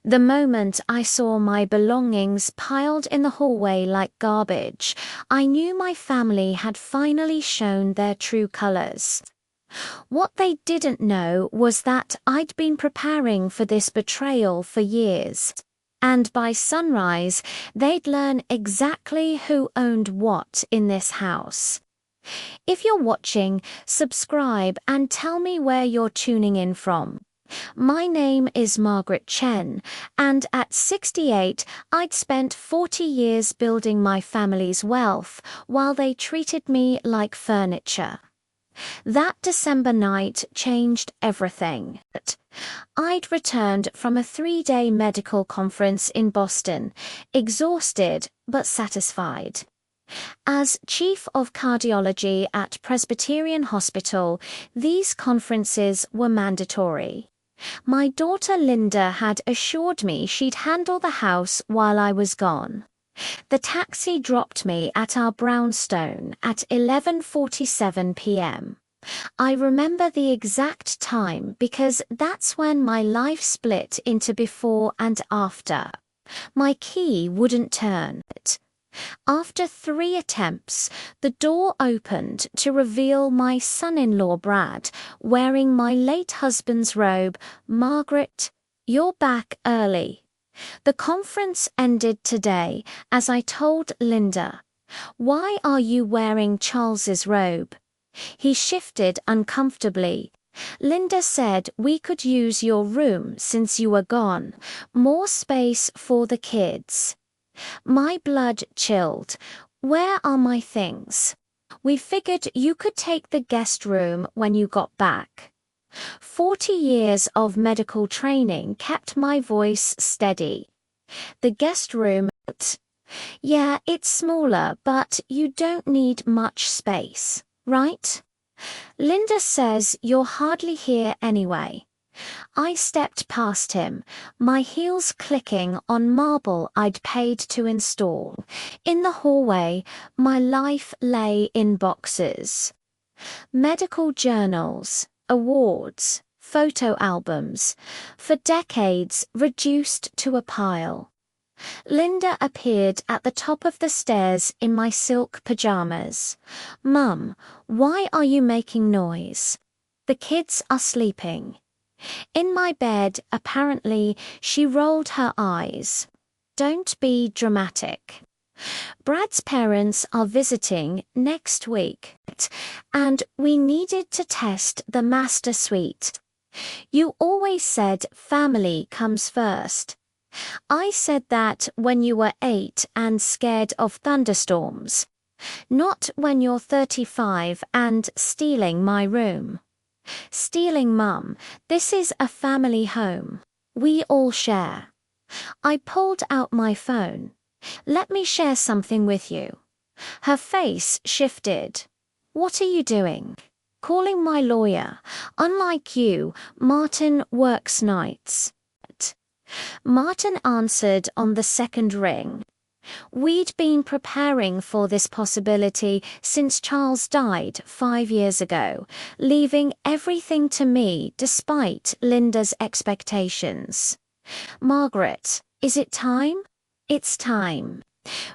The moment I saw my belongings piled in the hallway like garbage, I knew my family had finally shown their true colors. What they didn't know was that I'd been preparing for this betrayal for years. And by sunrise, they'd learn exactly who owned what in this house. If you're watching, subscribe and tell me where you're tuning in from. My name is Margaret Chen, and at 68, I'd spent 40 years building my family's wealth while they treated me like furniture. That December night changed everything. I'd returned from a 3-day medical conference in Boston, exhausted but satisfied. As Chief of Cardiology at Presbyterian Hospital, these conferences were mandatory. My daughter Linda had assured me she'd handle the house while I was gone. The taxi dropped me at our brownstone at 11:47 p.m. I remember the exact time because that's when my life split into before and after. My key wouldn't turn. After 3 attempts, the door opened to reveal my son-in-law Brad, wearing my late husband's robe. "Margaret, you're back early." The conference ended today, as I told Linda. "Why are you wearing Charles's robe?" He shifted uncomfortably. "Linda said we could use your room since you were gone. More space for the kids." My blood chilled. "Where are my things?" "We figured you could take the guest room when you got back." 40 years of medical training kept my voice steady. "The guest room? Yeah, it's smaller, but you don't need much space, right? Linda says you're hardly here anyway." I stepped past him, my heels clicking on marble I'd paid to install. In the hallway, my life lay in boxes. Medical journals, awards, photo albums, for decades reduced to a pile. Linda appeared at the top of the stairs in my silk pajamas. "Mum, why are you making noise?" "The kids are sleeping." In my bed, apparently, she rolled her eyes. "Don't be dramatic. Brad's parents are visiting next week, and we needed to test the master suite. You always said family comes first." "I said that when you were 8 and scared of thunderstorms. Not when you're 35 and stealing my room." "Stealing, Mum. This is a family home. We all share." I pulled out my phone. "Let me share something with you." Her face shifted. "What are you doing?" "Calling my lawyer. Unlike you, Martin works nights." Martin answered on the second ring. We'd been preparing for this possibility since Charles died 5 years ago, leaving everything to me despite Linda's expectations. "Margaret, is it time?" "It's time."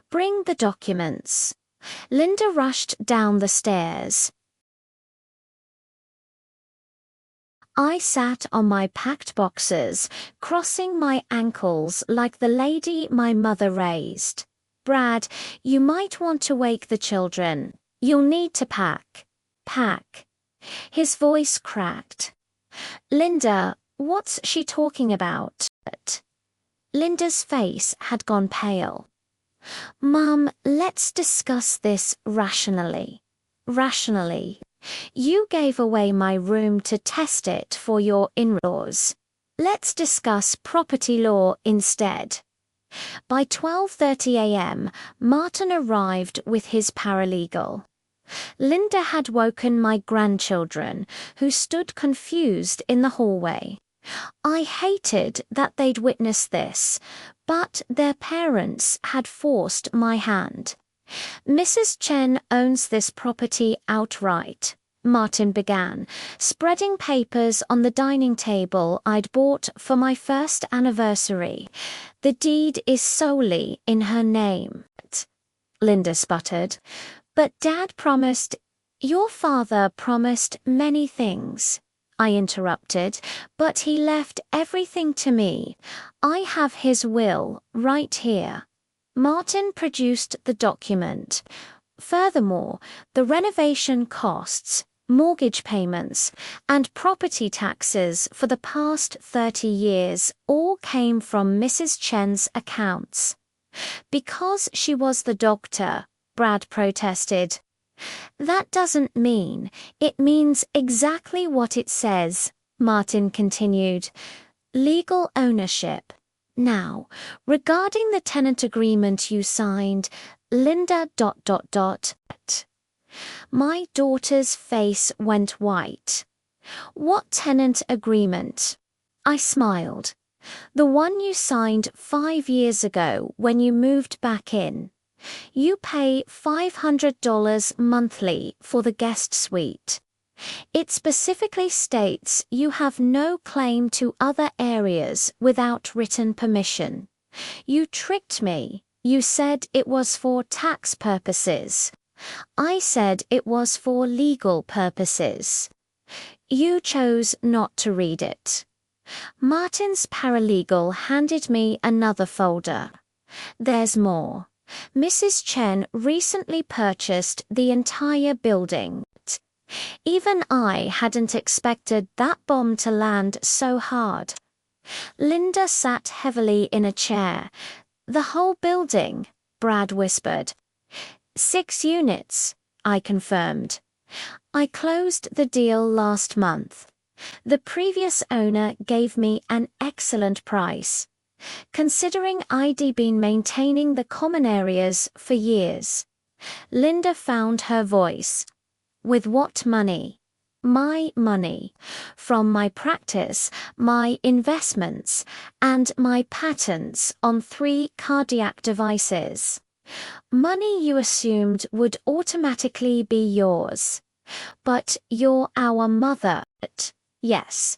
"Bring the documents." Linda rushed down the stairs. I sat on my packed boxes, crossing my ankles like the lady my mother raised. "Brad, you might want to wake the children. You'll need to pack." "Pack." His voice cracked. "Linda, what's she talking about?" Linda's face had gone pale. "Mum, let's discuss this rationally." "Rationally? You gave away my room to test it for your in-laws. Let's discuss property law instead." By 12:30 a.m., Martin arrived with his paralegal. Linda had woken my grandchildren, who stood confused in the hallway. I hated that they'd witnessed this, but their parents had forced my hand. "Mrs. Chen owns this property outright. Martin began, spreading papers on the dining table I'd bought for my first anniversary. "The deed is solely in her name," Linda sputtered. "But Dad promised—" "Your father promised many things," I interrupted, "but he left everything to me. I have his will right here." Martin produced the document. Furthermore, the renovation costs, mortgage payments, and property taxes for the past 30 years all came from Mrs. Chen's accounts. "Because she was the doctor," Brad protested. "That doesn't mean. It means exactly what it says," Martin continued. "Legal ownership. Now, regarding the tenant agreement you signed, Linda ... My daughter's face went white. "What tenant agreement?" I smiled. "The one you signed 5 years ago when you moved back in. You pay $500 monthly for the guest suite. It specifically states you have no claim to other areas without written permission. You tricked me. You said it was for tax purposes. I said it was for legal purposes. You chose not to read it." Martin's paralegal handed me another folder. "There's more. Mrs. Chen recently purchased the entire building. Even I hadn't expected that bomb to land so hard." Linda sat heavily in a chair. "The whole building," Brad whispered. 6 units, I confirmed. "I closed the deal last month. The previous owner gave me an excellent price, considering I'd been maintaining the common areas for years." Linda found her voice. "With what money?" "My money. From my practice, my investments, and my patents on 3 cardiac devices. Money you assumed would automatically be yours. But you're our mother, yes.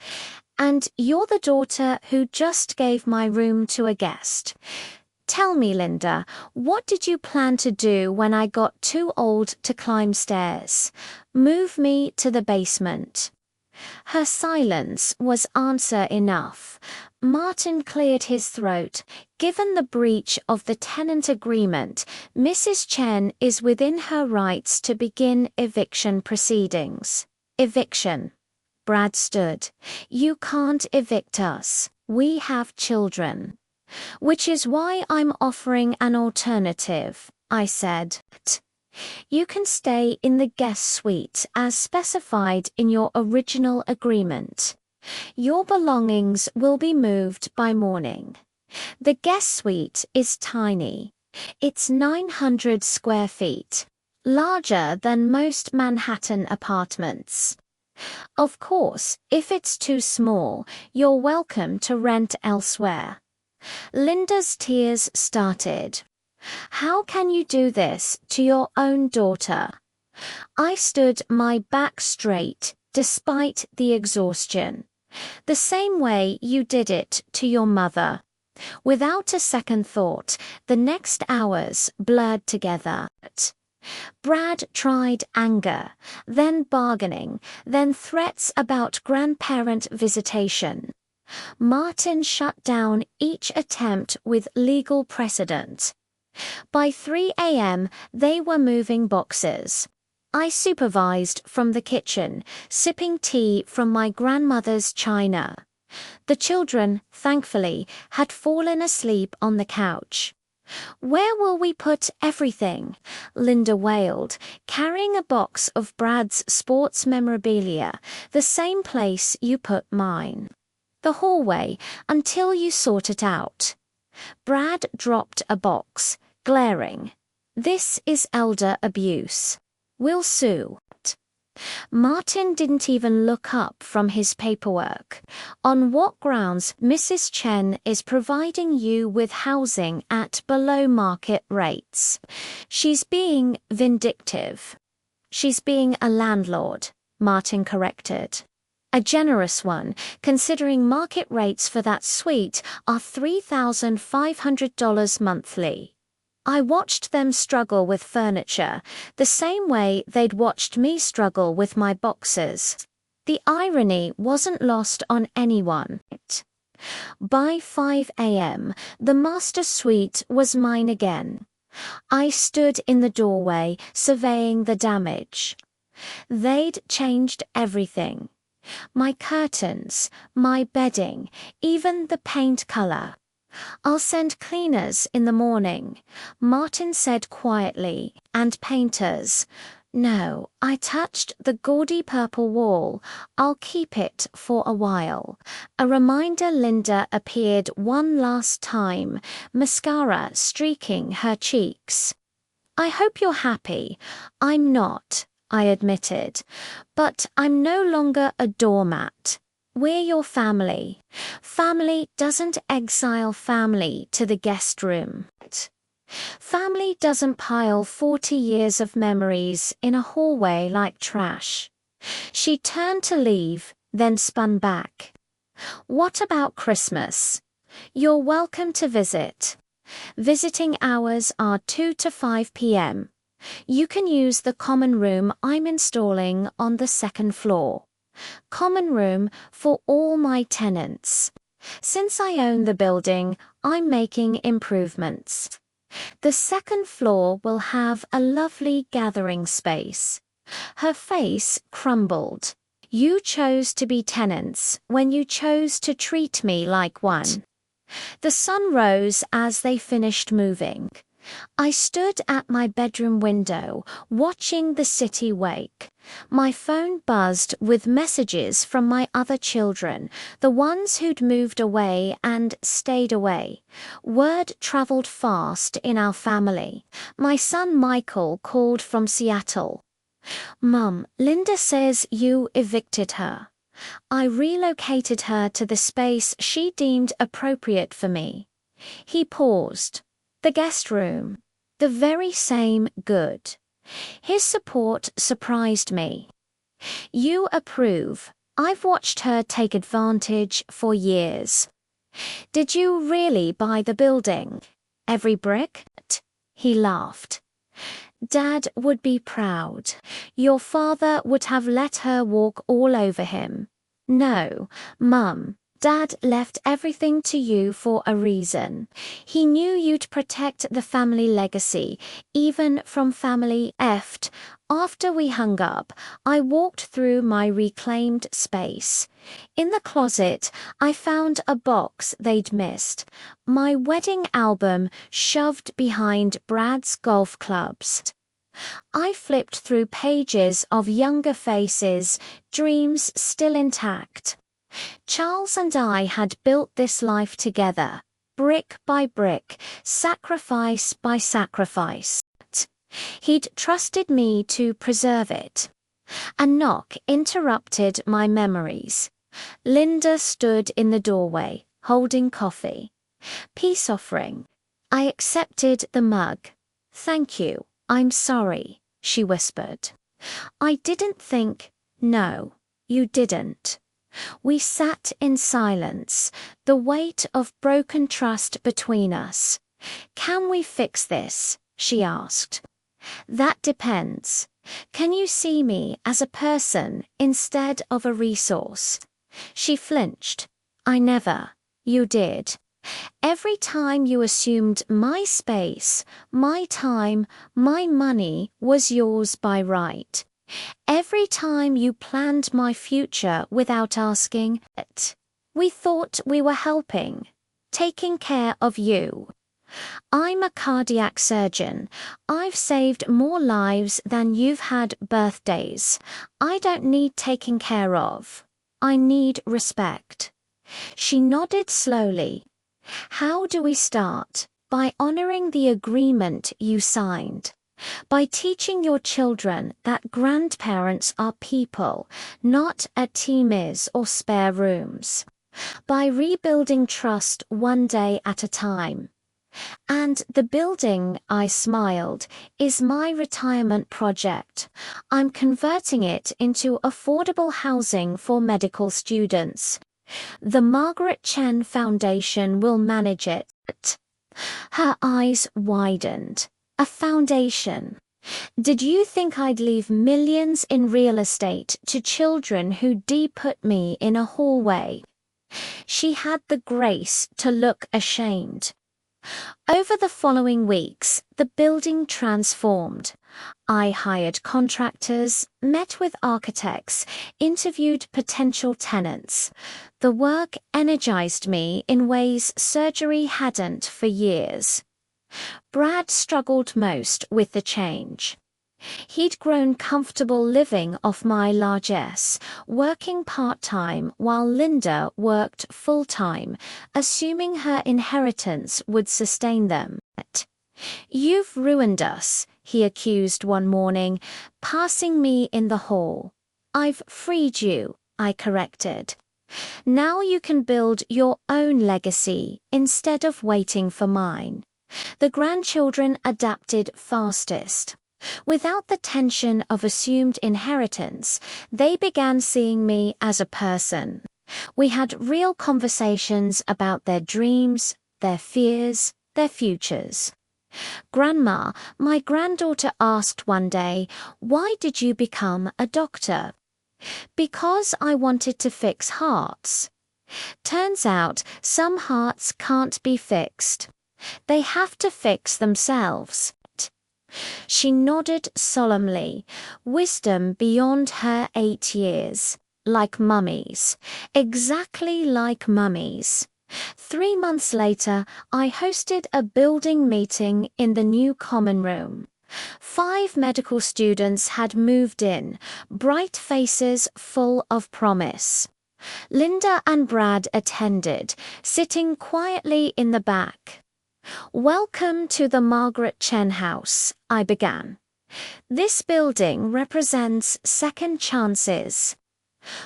And you're the daughter who just gave my room to a guest. Tell me, Linda, what did you plan to do when I got too old to climb stairs? Move me to the basement?" Her silence was answer enough. Martin cleared his throat. "Given the breach of the tenant agreement, Mrs. Chen is within her rights to begin eviction proceedings." "Eviction?" Brad stood. "You can't evict us. We have children." "Which is why I'm offering an alternative," I said. "You can stay in the guest suite as specified in your original agreement. Your belongings will be moved by morning. The guest suite is tiny. It's 900 square feet, larger than most Manhattan apartments. Of course, if it's too small, you're welcome to rent elsewhere." Linda's tears started. "How can you do this to your own daughter?" I stood my back straight, despite the exhaustion. "The same way you did it to your mother." Without a second thought, the next hours blurred together. Brad tried anger, then bargaining, then threats about grandparent visitation. Martin shut down each attempt with legal precedent. By 3 a.m., they were moving boxes. I supervised from the kitchen, sipping tea from my grandmother's china. The children, thankfully, had fallen asleep on the couch. "Where will we put everything?" Linda wailed, carrying a box of Brad's sports memorabilia, "the same place you put mine." "The hallway, until you sort it out." Brad dropped a box, glaring. "This is elder abuse. We'll sue." Martin didn't even look up from his paperwork. "On what grounds Mrs. Chen is providing you with housing at below market rates? She's being vindictive. She's being a landlord." Martin corrected. A generous one, considering market rates for that suite are $3,500 monthly. I watched them struggle with furniture, the same way they'd watched me struggle with my boxes. The irony wasn't lost on anyone. By 5 a.m., the master suite was mine again. I stood in the doorway, surveying the damage. They'd changed everything. My curtains, my bedding, even the paint color. "I'll send cleaners in the morning," Martin said quietly, "and painters." "No," I touched the gaudy purple wall. "I'll keep it for a while." A reminder Linda appeared one last time, mascara streaking her cheeks. "I hope you're happy." "I'm not," I admitted. "But I'm no longer a doormat. We're your family. Family doesn't exile family to the guest room. Family doesn't pile 40 years of memories in a hallway like trash." She turned to leave, then spun back. "What about Christmas? You're welcome to visit. Visiting hours are 2 to 5 p.m. You can use the common room I'm installing on the second floor. Common room for all my tenants. Since I own the building, I'm making improvements. The second floor will have a lovely gathering space." Her face crumbled. "You chose to be tenants when you chose to treat me like one." The sun rose as they finished moving. I stood at my bedroom window, watching the city wake. My phone buzzed with messages from my other children, the ones who'd moved away and stayed away. Word traveled fast in our family. My son Michael called from Seattle. "Mum, Linda says you evicted her." "I relocated her to the space she deemed appropriate for me." He paused. "The guest room. The very same good." His support surprised me. "You approve. I've watched her take advantage for years." "Did you really buy the building? Every brick?" He laughed. "Dad would be proud. Your father would have let her walk all over him." "No, Mum. Dad left everything to you for a reason. He knew you'd protect the family legacy, even from family effed." After we hung up, I walked through my reclaimed space. In the closet, I found a box they'd missed. My wedding album shoved behind Brad's golf clubs. I flipped through pages of younger faces, dreams still intact. Charles and I had built this life together, brick by brick, sacrifice by sacrifice. He'd trusted me to preserve it. A knock interrupted my memories. Linda stood in the doorway, holding coffee. "Peace offering." I accepted the mug. "Thank you, I'm sorry," she whispered. "I didn't think." "No, you didn't." We sat in silence, the weight of broken trust between us. "Can we fix this?" she asked. "That depends. Can you see me as a person instead of a resource?" She flinched. "I never." "You did. Every time you assumed my space, my time, my money was yours by right. Every time you planned my future without asking it. We thought we were helping, taking care of you. I'm a cardiac surgeon. I've saved more lives than you've had birthdays. I don't need taking care of. I need respect." She nodded slowly. "How do we start?" "By honoring the agreement you signed. By teaching your children that grandparents are people, not a team or spare rooms. By rebuilding trust one day at a time." And the building, I smiled, is my retirement project. I'm converting it into affordable housing for medical students. The Margaret Chen Foundation will manage it. Her eyes widened. A foundation. Did you think I'd leave millions in real estate to children who de-put me in a hallway? She had the grace to look ashamed. Over the following weeks, the building transformed. I hired contractors, met with architects, interviewed potential tenants. The work energized me in ways surgery hadn't for years. Brad struggled most with the change. He'd grown comfortable living off my largesse, working part-time while Linda worked full-time, assuming her inheritance would sustain them. "You've ruined us," he accused one morning, passing me in the hall. "I've freed you," I corrected. "Now you can build your own legacy instead of waiting for mine." The grandchildren adapted fastest. Without the tension of assumed inheritance, they began seeing me as a person. We had real conversations about their dreams, their fears, their futures. "Grandma," my granddaughter asked one day, "why did you become a doctor?" "Because I wanted to fix hearts." Turns out some hearts can't be fixed. They have to fix themselves. She nodded solemnly, wisdom beyond her 8 years. Like mummies. Exactly like mummies. 3 months later, I hosted a building meeting in the new common room. 5 medical students had moved in, bright faces full of promise. Linda and Brad attended, sitting quietly in the back. "Welcome to the Margaret Chen House," I began. "This building represents second chances."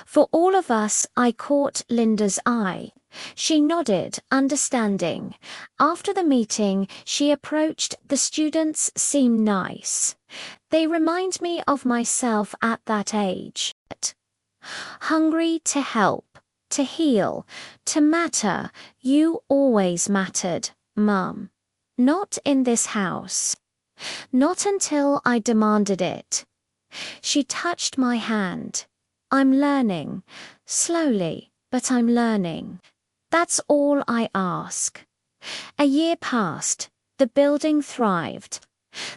For all of us, I caught Linda's eye. She nodded, understanding. After the meeting, she approached. "The students seem nice. They remind me of myself at that age. Hungry to help, to heal, to matter. You always mattered, Mum. Not in this house. Not until I demanded it." She touched my hand. "I'm learning. Slowly, but I'm learning. That's all I ask." A year passed. The building thrived.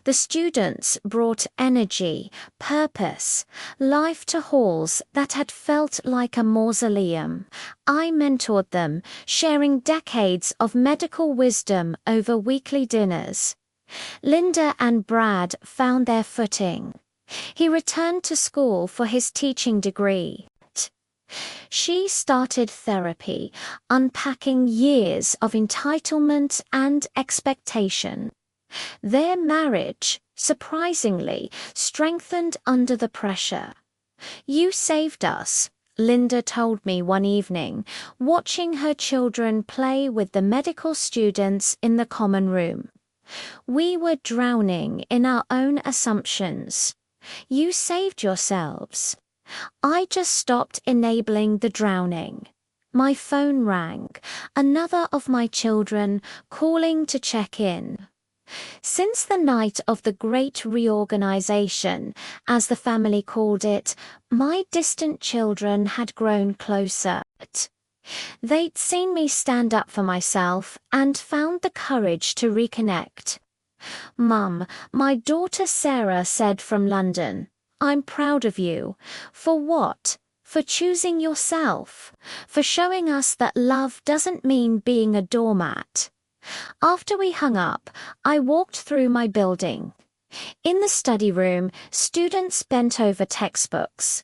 The students brought energy, purpose, life to halls that had felt like a mausoleum. I mentored them, sharing decades of medical wisdom over weekly dinners. Linda and Brad found their footing. He returned to school for his teaching degree. She started therapy, unpacking years of entitlement and expectation. Their marriage, surprisingly, strengthened under the pressure. "You saved us," Linda told me one evening, watching her children play with the medical students in the common room. "We were drowning in our own assumptions. You saved yourselves. I just stopped enabling the drowning." My phone rang. Another of my children calling to check in. Since the night of the Great Reorganization, as the family called it, my distant children had grown closer. They'd seen me stand up for myself and found the courage to reconnect. "Mum," my daughter Sarah said from London, "I'm proud of you." "For what?" "For choosing yourself. For showing us that love doesn't mean being a doormat." After we hung up, I walked through my building. In the study room, students bent over textbooks.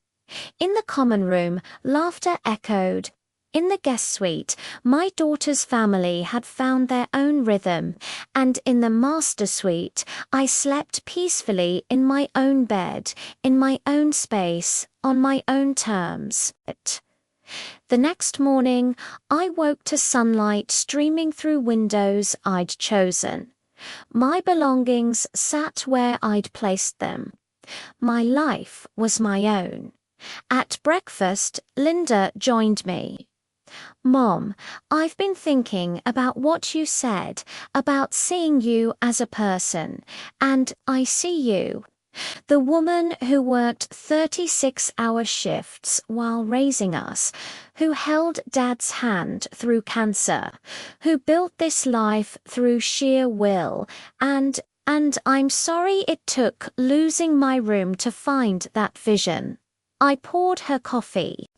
In the common room, laughter echoed. In the guest suite, my daughter's family had found their own rhythm, and in the master suite, I slept peacefully in my own bed, in my own space, on my own terms. The next morning, I woke to sunlight streaming through windows I'd chosen. My belongings sat where I'd placed them. My life was my own. At breakfast, Linda joined me. Mom, I've been thinking about what you said about seeing you as a person, and I see you. The woman who worked 36-hour shifts while raising us, who held Dad's hand through cancer, who built this life through sheer will, and I'm sorry it took losing my room to find that vision. I poured her coffee.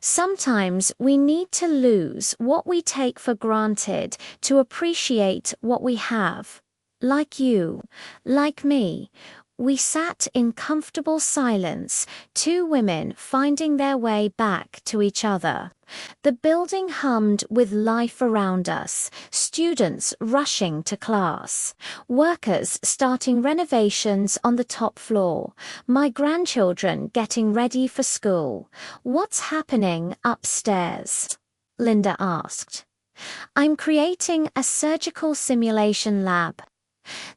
Sometimes we need to lose what we take for granted to appreciate what we have. Like you, like me, we sat in comfortable silence, two women finding their way back to each other. The building hummed with life around us, students rushing to class, workers starting renovations on the top floor, my grandchildren getting ready for school. What's happening upstairs? Linda asked. I'm creating a surgical simulation lab.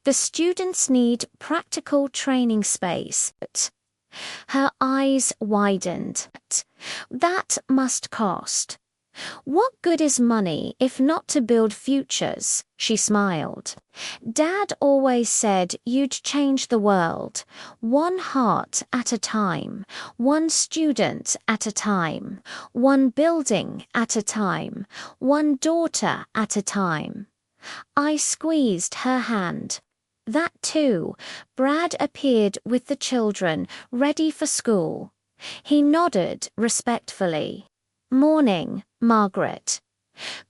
The students need practical training space. Her eyes widened. That must cost. What good is money if not to build futures? She smiled. Dad always said you'd change the world, one heart at a time, one student at a time, one building at a time, one daughter at a time. I squeezed her hand. That too, Brad appeared with the children, ready for school. He nodded respectfully. Morning, Margaret.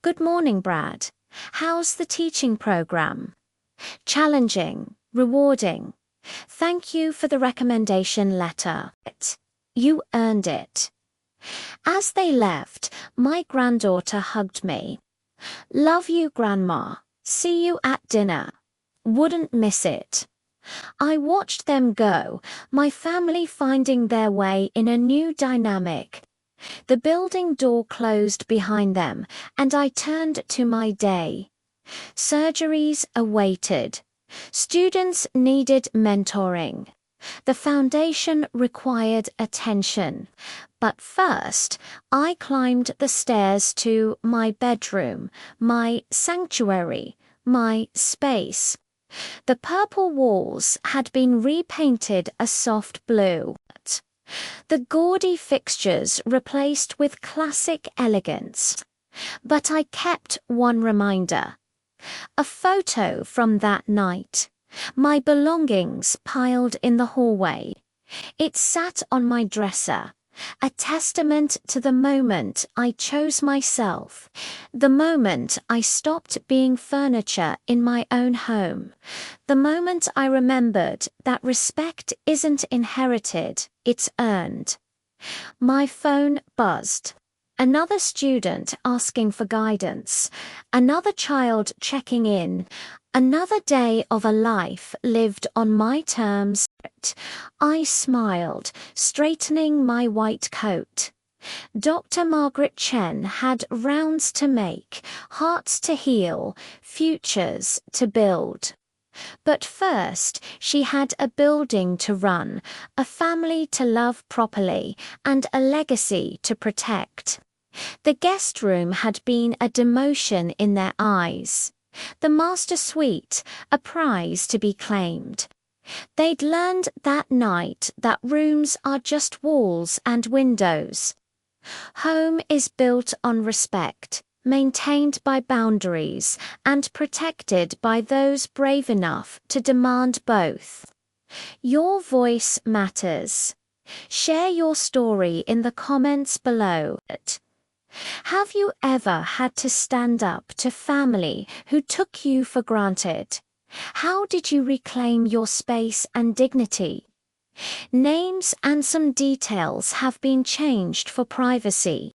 Good morning, Brad. How's the teaching program? Challenging, rewarding. Thank you for the recommendation letter. You earned it. As they left, my granddaughter hugged me. Love you, Grandma. See you at dinner. Wouldn't miss it. I watched them go, my family finding their way in a new dynamic. The building door closed behind them, and I turned to my day. Surgeries awaited. Students needed mentoring. The foundation required attention. But first, I climbed the stairs to my bedroom, my sanctuary, my space. The purple walls had been repainted a soft blue. The gaudy fixtures replaced with classic elegance. But I kept one reminder. A photo from that night. My belongings piled in the hallway. It sat on my dresser, a testament to the moment I chose myself, the moment I stopped being furniture in my own home, the moment I remembered that respect isn't inherited, it's earned. My phone buzzed. Another student asking for guidance, another child checking in, another day of a life lived on my terms. I smiled, straightening my white coat. Dr. Margaret Chen had rounds to make, hearts to heal, futures to build. But first, she had a building to run, a family to love properly, and a legacy to protect. The guest room had been a demotion in their eyes. The master suite, a prize to be claimed. They'd learned that night that rooms are just walls and windows. Home is built on respect, maintained by boundaries, and protected by those brave enough to demand both. Your voice matters. Share your story in the comments below. Have you ever had to stand up to family who took you for granted? How did you reclaim your space and dignity? Names and some details have been changed for privacy.